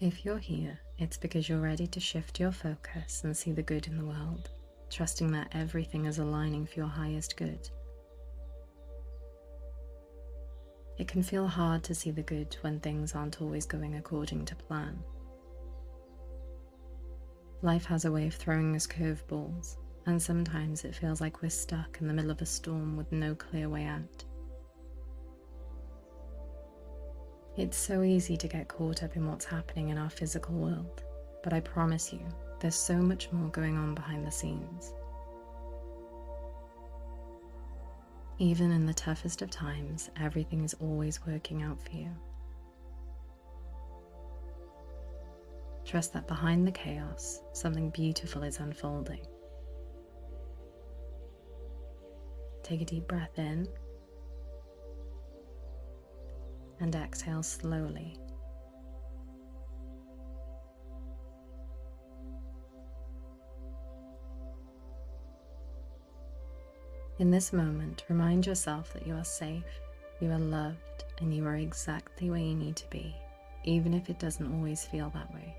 If you're here, it's because you're ready to shift your focus and see the good in the world, trusting that everything is aligning for your highest good. It can feel hard to see the good when things aren't always going according to plan. Life has a way of throwing us curveballs, and sometimes it feels like we're stuck in the middle of a storm with no clear way out. It's so easy to get caught up in what's happening in our physical world, but I promise you, there's so much more going on behind the scenes. Even in the toughest of times, everything is always working out for you. Trust that behind the chaos, something beautiful is unfolding. Take a deep breath in and exhale slowly. In this moment, remind yourself that you are safe, you are loved, and you are exactly where you need to be, even if it doesn't always feel that way.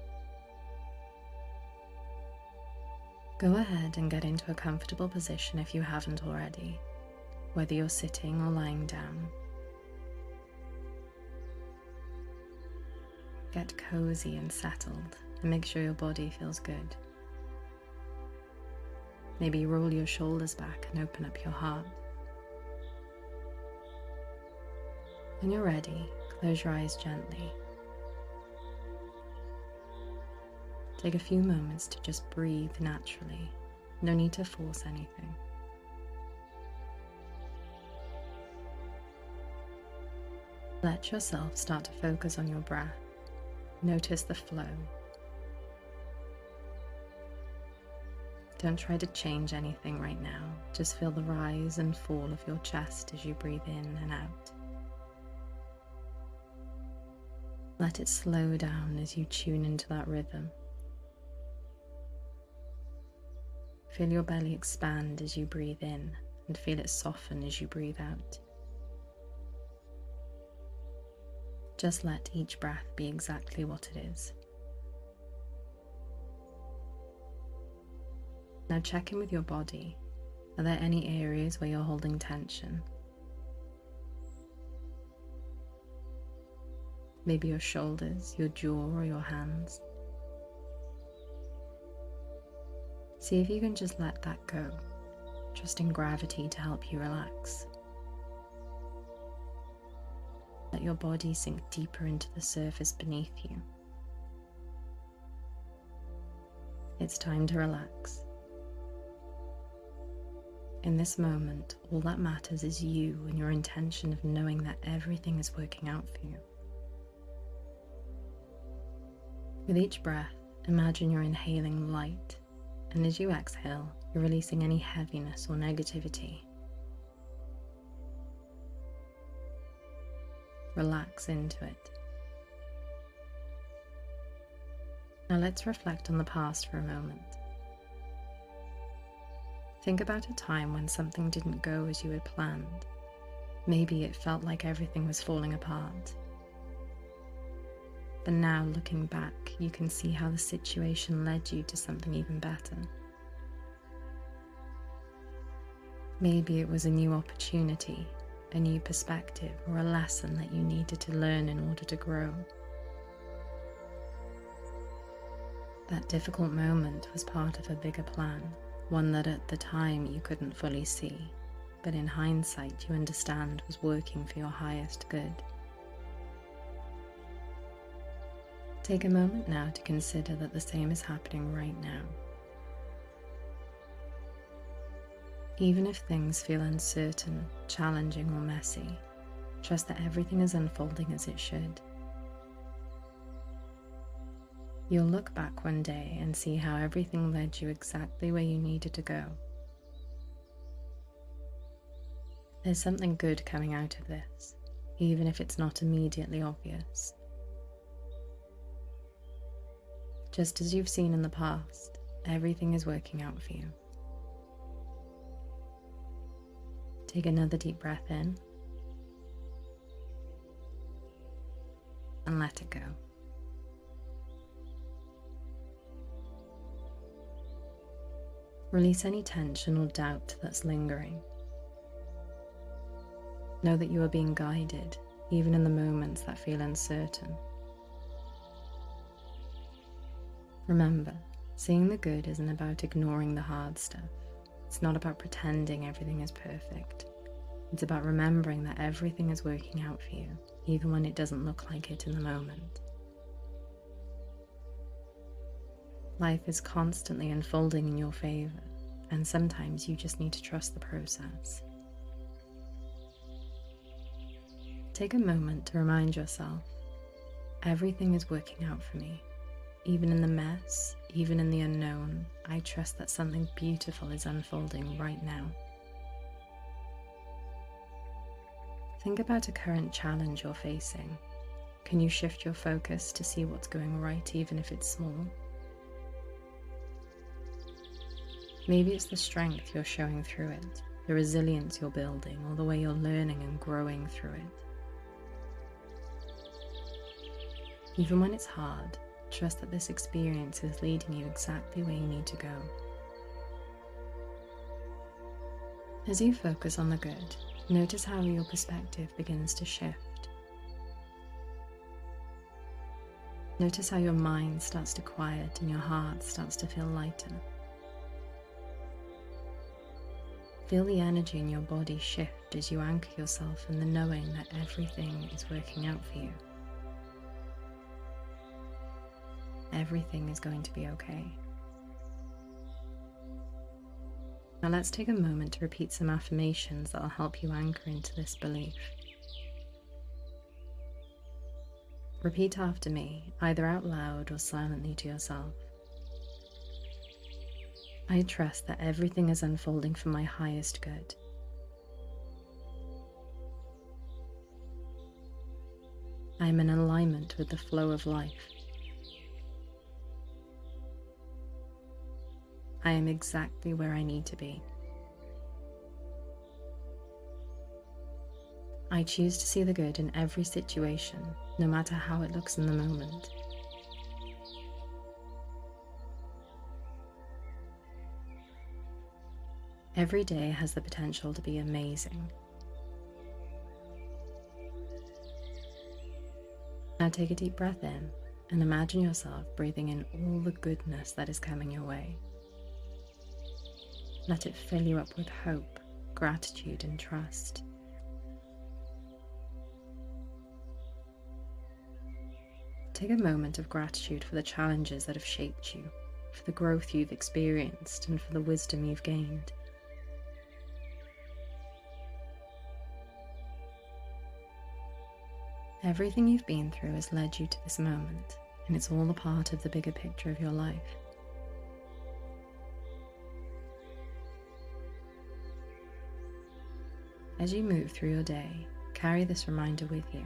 Go ahead and get into a comfortable position if you haven't already, whether you're sitting or lying down. Get cozy and settled, and make sure your body feels good. Maybe roll your shoulders back and open up your heart. When you're ready, close your eyes gently. Take a few moments to just breathe naturally. No need to force anything. Let yourself start to focus on your breath. Notice the flow. Don't try to change anything right now. Just feel the rise and fall of your chest as you breathe in and out. Let it slow down as you tune into that rhythm. Feel your belly expand as you breathe in and feel it soften as you breathe out. Just let each breath be exactly what it is. Now check in with your body. Are there any areas where you're holding tension? Maybe your shoulders, your jaw, or your hands. See if you can just let that go, trusting gravity to help you relax. Let your body sink deeper into the surface beneath you. It's time to relax. In this moment, all that matters is you and your intention of knowing that everything is working out for you. With each breath, imagine you're inhaling light, and as you exhale, you're releasing any heaviness or negativity. Relax into it. Now let's reflect on the past for a moment. Think about a time when something didn't go as you had planned. Maybe it felt like everything was falling apart. But now, looking back, you can see how the situation led you to something even better. Maybe it was a new opportunity, a new perspective, or a lesson that you needed to learn in order to grow. That difficult moment was part of a bigger plan, one that at the time you couldn't fully see, but in hindsight you understand was working for your highest good. Take a moment now to consider that the same is happening right now. Even if things feel uncertain, challenging, or messy, trust that everything is unfolding as it should. You'll look back one day and see how everything led you exactly where you needed to go. There's something good coming out of this, even if it's not immediately obvious. Just as you've seen in the past, everything is working out for you. Take another deep breath in and let it go. Release any tension or doubt that's lingering. Know that you are being guided, even in the moments that feel uncertain. Remember, seeing the good isn't about ignoring the hard stuff. It's not about pretending everything is perfect. It's about remembering that everything is working out for you, even when it doesn't look like it in the moment. Life is constantly unfolding in your favor, and sometimes you just need to trust the process. Take a moment to remind yourself, everything is working out for me. Even in the mess, even in the unknown, I trust that something beautiful is unfolding right now. Think about a current challenge you're facing. Can you shift your focus to see what's going right, even if it's small? Maybe it's the strength you're showing through it, the resilience you're building, or the way you're learning and growing through it. Even when it's hard, trust that this experience is leading you exactly where you need to go. As you focus on the good, notice how your perspective begins to shift. Notice how your mind starts to quiet and your heart starts to feel lighter. Feel the energy in your body shift as you anchor yourself in the knowing that everything is working out for you. Everything is going to be okay. Now let's take a moment to repeat some affirmations that will help you anchor into this belief. Repeat after me, either out loud or silently to yourself. I trust that everything is unfolding for my highest good. I am in alignment with the flow of life. I am exactly where I need to be. I choose to see the good in every situation, no matter how it looks in the moment. Every day has the potential to be amazing. Now take a deep breath in and imagine yourself breathing in all the goodness that is coming your way. Let it fill you up with hope, gratitude, and trust. Take a moment of gratitude for the challenges that have shaped you, for the growth you've experienced, and for the wisdom you've gained. Everything you've been through has led you to this moment, and it's all a part of the bigger picture of your life. As you move through your day, carry this reminder with you.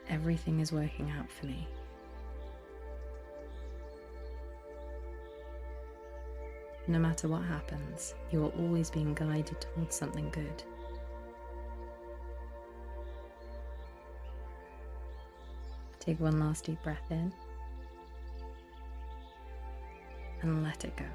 Everything is working out for me. No matter what happens, you are always being guided towards something good. Take one last deep breath in and let it go.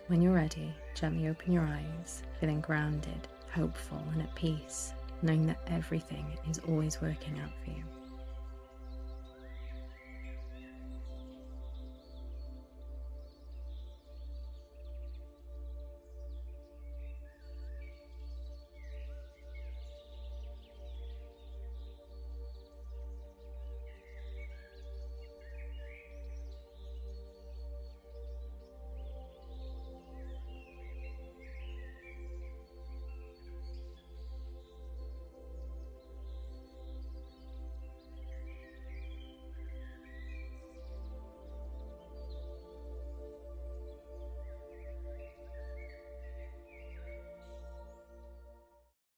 When you're ready, gently open your eyes, feeling grounded, hopeful, and at peace, knowing that everything is always working out for you.